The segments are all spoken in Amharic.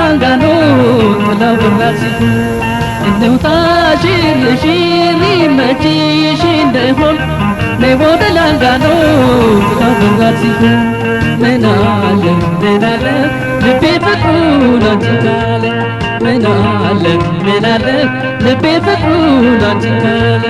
ላንጋኖ ጥላው በራሲቱ እንውጣ ሽርሽር ይመችሽ እንደሆን ነይ ወደ ላንጋኖ ጥላው በራሲቱ ምናለ ልቤ ፍቅሩን አንቺ ካለ ምናለ ልቤ ፍቅሩን አንቺ ካለ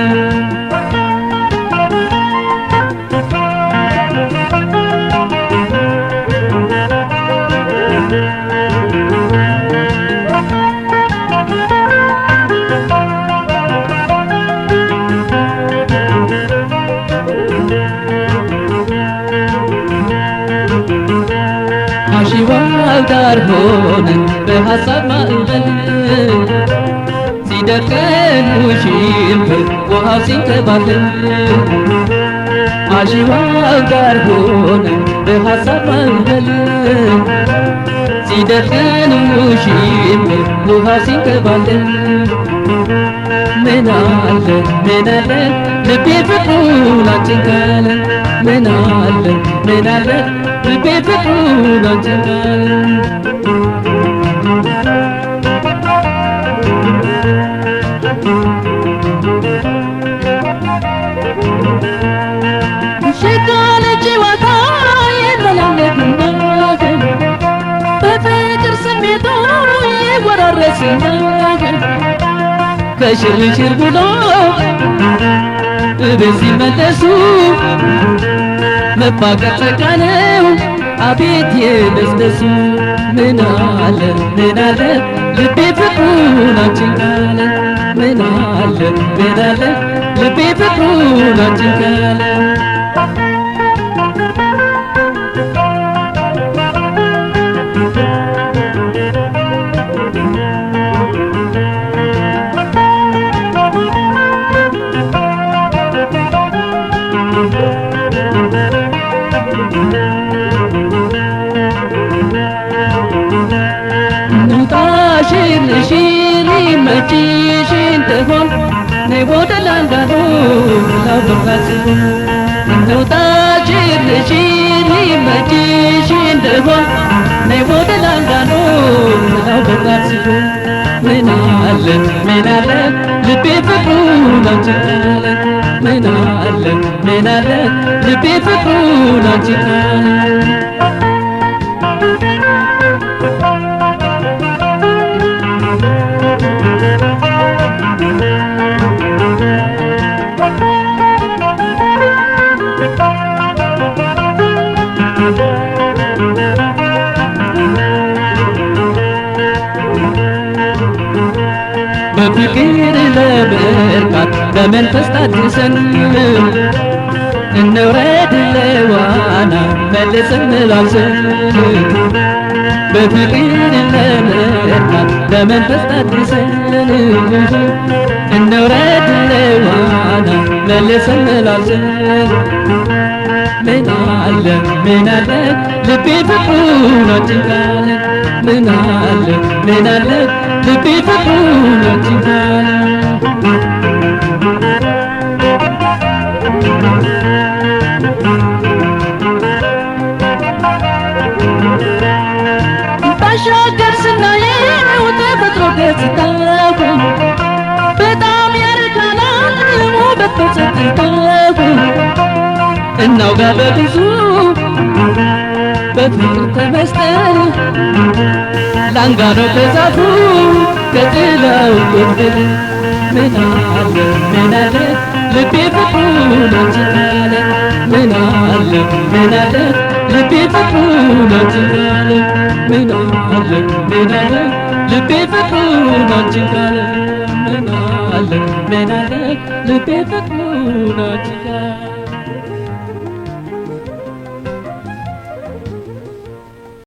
አሺዋው ዳር ሆነን በሐሳብ ማዕበል ሲደርቀን ውሽንፍር ውሃው ሲንከባለል አሺዋው ዳር ሆነን በሐሳብ ማዕበል ሲደርቀን ውሽንፍር ውሃው ሲንከባለል ምናለ ልቤ ፍቅሩን አንቺን ካለ ምናለ ልቤ ፍቅሩን አንቺን ካለ ሽካለ ጨዋታ የመላለክናገን በፍቅር ስሜቱ የወራረስናገን ከሽርሽር ብሎ እቤት ሲመለሱ መፋቀር ጸጋ ነው አቤት የደስደሱ ምናለ ልቤ ፍቅሩን አንቺን ካለ ምናለ ልቤ ፍቅሩን አንቺን ካለ ሽርሽር ይመችሽ እንደሆን ነይ ወደ ላንጋኖ ጥላው በራሲቱ እንውጣ ሽርሽር ይመችሽ እንደሆን ነይ ወደ ላንጋኖ ጥላው በራሲቱ ምናለ ልቤ ፍቅሩን አንቺን ካለ ምናለ ልቤ ፍቅሩን አንቺን ካለ በፍቅር ለመርካት በመንፈስ ታድሰን እንውረድ ለዋና መልሰን መላልሰን በፍቅር ለመርካት በመንፈስ ታድሰን እንውረድ ለዋና መልሰን መላልሰን ምናለ ልቤ ፍቅሩን አንቺን ካለ ምናለ ልቤ ፍቅሩን አንቺን ካለ ባሻገር ስናየው ተፈጥሮ ገጽታው በጣም ያረካናል ውበት በጸጥታው እናውጋ በብዙ በፍቅር ተመስጠን ላንጋኖ ከዛፉ ከጥላው ጎድል ምናለ ልቤ ፍቅሩን አንቺን ካለ ምናለ ልቤ ፍቅሩን አንቺን ካለ ምናለ ልቤ ፍቅሩን አንቺን ካለ ምናለ ልቤ ፍቅሩን አንቺን ካለ